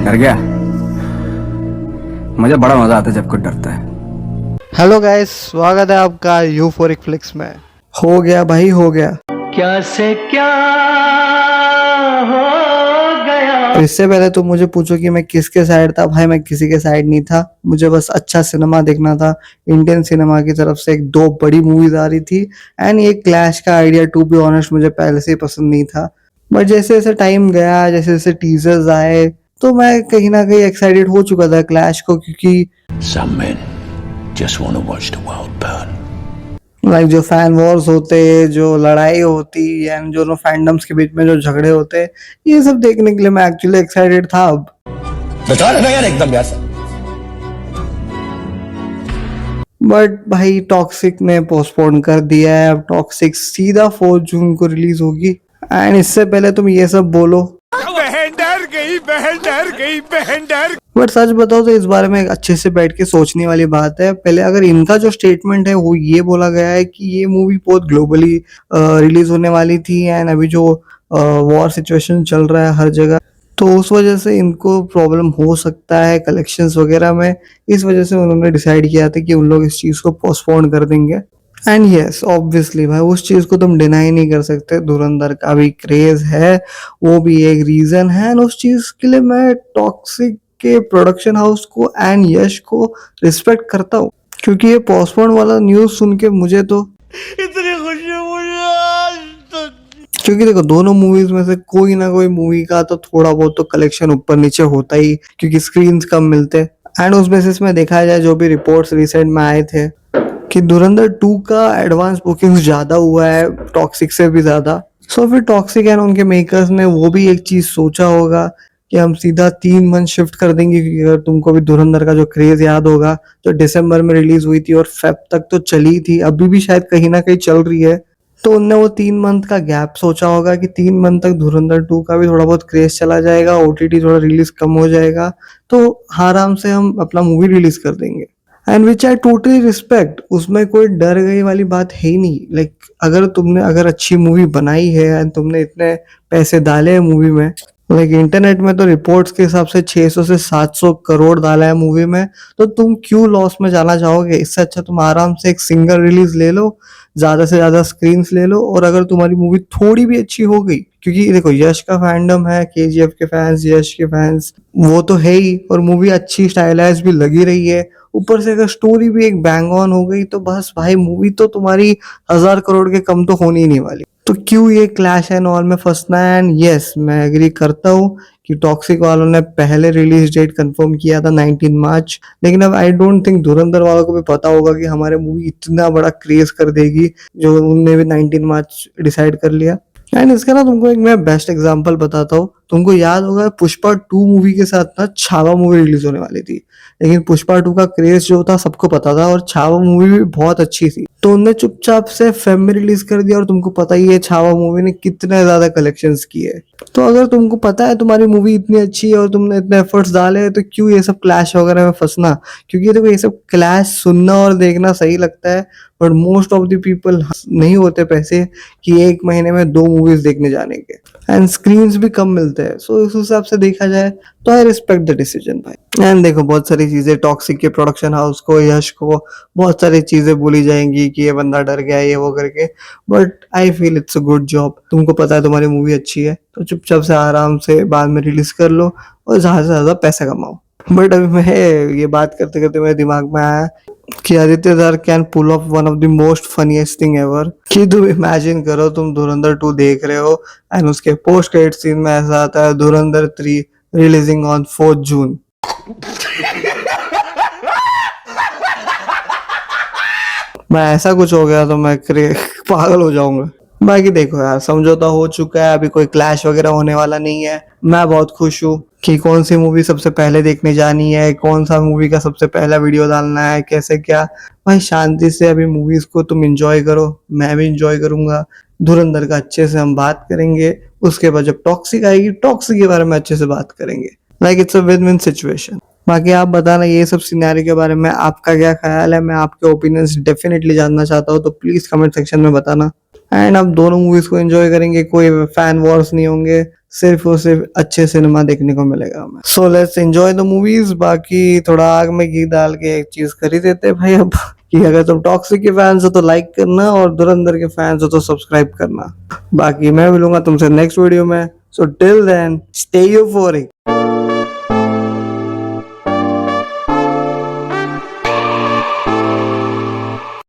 डर गया। मुझे बड़ा मजा आता है जब कोई डरता है। हेलो गाइस, स्वागत है आपका यूफोरिक फ्लिक्स में। हो गया भाई, हो गया। क्या से क्या हो गया। तो इससे पहले तुम मुझे पूछो कि मैं किसके साइड था। भाई मैं किसी के साइड नहीं था, मुझे बस अच्छा सिनेमा देखना था। इंडियन सिनेमा की तरफ से एक दो बड़ी मूवीज आ रही थी एंड ये क्लैश का आइडिया टू बी ऑनेस्ट मुझे पहले से ही पसंद नहीं था। बट जैसे जैसे टाइम गया, जैसे जैसे टीजर्स आए, तो मैं कहीं ना कहीं एक्साइटेड हो चुका था क्लैश को, क्योंकि Some men just want to watch the world burn. Like जो फैन वॉर्स होते, जो लड़ाई होती एंड जो फैंडम्स के बीच में जो झगड़े होते, ये सब देखने के लिए मैं एक्चुअली एक्साइटेड था। अब बेकार है ना यार एकदम यार। बट भाई टॉक्सिक ने पोस्टपोन कर दिया है। अब टॉक्सिक सीधा 4 जून को रिलीज होगी। एंड इससे पहले तुम ये सब बोलो, बहन डर। बट सच बताओ तो इस बारे में अच्छे से बैठ के सोचने वाली बात है। पहले अगर इनका जो स्टेटमेंट है वो ये बोला गया है कि ये मूवी बहुत ग्लोबली रिलीज होने वाली थी एंड अभी जो वॉर सिचुएशन चल रहा है हर जगह, तो उस वजह से इनको प्रॉब्लम हो सकता है कलेक्शंस वगैरह में। इस वजह से उन्होंने डिसाइड किया था कि उन लोग इस चीज को पोस्टपोन कर देंगे। एंड यस ऑब्वियसली भाई उस चीज को तुम डिनाई नहीं कर सकते। धुरंधर का भी क्रेज है, वो भी एक रीजन है। एंड उस चीज के लिए मैं टॉक्सिक के प्रोडक्शन हाउस को एंड यश को रिस्पेक्ट करता हूँ, क्योंकि ये पोस्टपोन वाला न्यूज सुन के मुझे तो इतनी खुशी मुझे। क्योंकि देखो दोनों मूवीज में से कोई ना कोई मूवी का तो थोड़ा बहुत तो कलेक्शन ऊपर नीचे होता ही, क्योंकि स्क्रीन्स कम मिलते। एंड उस बेसिस में देखा जाए जो भी रिपोर्ट्स रिसेंट में आए थे कि धुरंधर 2 का एडवांस बुकिंग ज्यादा हुआ है टॉक्सिक से भी ज्यादा। सो फिर टॉक्सिक एंड उनके मेकर्स ने वो भी एक चीज सोचा होगा कि हम सीधा 3 मंथ शिफ्ट कर देंगे, क्योंकि अगर तुमको भी धुरंधर का जो क्रेज याद होगा, जो दिसंबर में रिलीज हुई थी और फेब तक तो चली थी, अभी भी शायद कहीं ना कहीं चल रही है। तो उनने वो 3 मंथ का गैप सोचा होगा कि 3 मंथ तक धुरंधर 2 का भी थोड़ा बहुत क्रेज चला जाएगा, ओटीटी थोड़ा रिलीज कम हो जाएगा, तो आराम से हम अपना मूवी रिलीज कर देंगे। And which I totally respect. उसमें कोई डर गई वाली बात है ही नहीं। लाइक अगर अच्छी मूवी बनाई है एंड तुमने इतने पैसे डाले हैं मूवी में, लाइक इंटरनेट में तो रिपोर्ट्स के हिसाब से 600 से 700 करोड़ डाला है मूवी में, तो तुम क्यों लॉस में जाना चाहोगे। इससे अच्छा तुम आराम से एक सिंगल रिलीज ले लो, ज्यादा से ज्यादा स्क्रीन्स ले लो, और अगर तुम्हारी मूवी थोड़ी भी अच्छी हो गई, क्योंकि देखो यश का फैंडम है, केजीएफ के फैंस, यश के फैंस, वो तो है ही, और मूवी अच्छी स्टाइलाइज भी लगी रही है, ऊपर से अगर स्टोरी भी एक बैंग ऑन हो गई, तो बस भाई मूवी तो तुम्हारी 1000 करोड़ के कम तो होनी ही नहीं वाली। तो क्यों ये क्लैश एंड ऑल में फंसना है। एंड यस मैं एग्री करता हूँ कि टॉक्सिक वालों ने पहले रिलीज डेट कंफर्म किया था 19 मार्च, लेकिन अब आई डोंट थिंक धुरंधर वालों को भी पता होगा कि हमारे मूवी इतना बड़ा क्रेज कर देगी, जो उनने भी 19 मार्च डिसाइड कर लिया। एंड इसका ना तुमको एक मैं बेस्ट एग्जांपल बताता हूँ। तुमको याद होगा पुष्पा 2 मूवी के साथ ना छावा मूवी रिलीज होने वाली थी, लेकिन पुष्पा 2 का क्रेज जो था सबको पता था और छावा मूवी भी बहुत अच्छी थी, तो उनने चुपचाप से फेब में रिलीज कर दिया। और तुमको पता ही है छावा मूवी ने कितने ज्यादा कलेक्शंस किए। तो अगर तुमको पता है तुम्हारी मूवी इतनी अच्छी है और तुमने इतने एफर्ट्स डाले हैं, तो क्यों ये सब क्लैश वगैरह में फंसना। क्योंकि देखो ये सब क्लैश सुनना और देखना सही लगता है, but most of the people नहीं होते पैसे कि एक महीने में 2 मूवीज देखने जाने के, एंड स्क्रीन्स भी कम मिलते हैं। सो इस हिसाब से देखा जाए तो आई रिस्पेक्ट द डिसीजन भाई। एंड देखो बहुत सारी चीजें टॉक्सिक के प्रोडक्शन हाउस को, यश को बहुत सारी चीजें बोली जाएंगी कि ये बंदा डर गया ये वो करके, but I feel it's a good job. तुमको पता है तुम्हारी मूवी अच्छी है, तो चुपचाप से आराम से बाद में रिलीज कर लो और ज्यादा से ज्यादा पैसा कमाओ। बट अभी मैं ये बात करते करते मेरे दिमाग में आया कि Aditya Dhar can pull off one of the most funniest thing ever. कि तुम इमेजिन करो तुम धुरंधर 2 देख रहे हो एंड उसके पोस्ट क्रेडिट सीन में ऐसा आता है धुरंधर 3 रिलीजिंग ऑन 4 जून। मैं ऐसा कुछ हो गया तो मैं पागल हो जाऊंगा। बाकी देखो यार समझौता हो चुका है, अभी कोई क्लैश वगैरह होने वाला नहीं है। मैं बहुत खुश हूँ कि कौन सी मूवी सबसे पहले देखने जानी है, कौन सा मूवी का सबसे पहला वीडियो डालना है, कैसे क्या। भाई शांति से अभी मूवीज को तुम एंजॉय करो, मैं भी एंजॉय करूंगा। धुरंधर का अच्छे से हम बात करेंगे, उसके बाद जब टॉक्सिक आएगी टॉक्सिक के बारे में अच्छे से बात करेंगे। Like it's a win win situation. बाकी आप बताना ये सब सिनेरियो के बारे में आपका क्या ख्याल है। मैं आपके ओपिनियंस डेफिनेटली जानना चाहता हूँ, तो प्लीज कमेंट सेक्शन में बताना। एंड अब दोनों मूवीज को एंजॉय करेंगे, कोई फैन वॉर्स नहीं होंगे, सिर्फ और सिर्फ अच्छे सिनेमा देखने को मिलेगा हमें। So let's enjoy the movies. बाकी थोड़ा आग में घी डाल के एक चीज खरीद देते हैं भाई अब, कि अगर तुम टॉक्सिक के फैंस हो तो लाइक करना, और धुरंधर के फैंस हो तो सब्सक्राइब करना। बाकी मैं मिलूंगा तुमसे नेक्स्ट वीडियो में। So till then stay euphoric.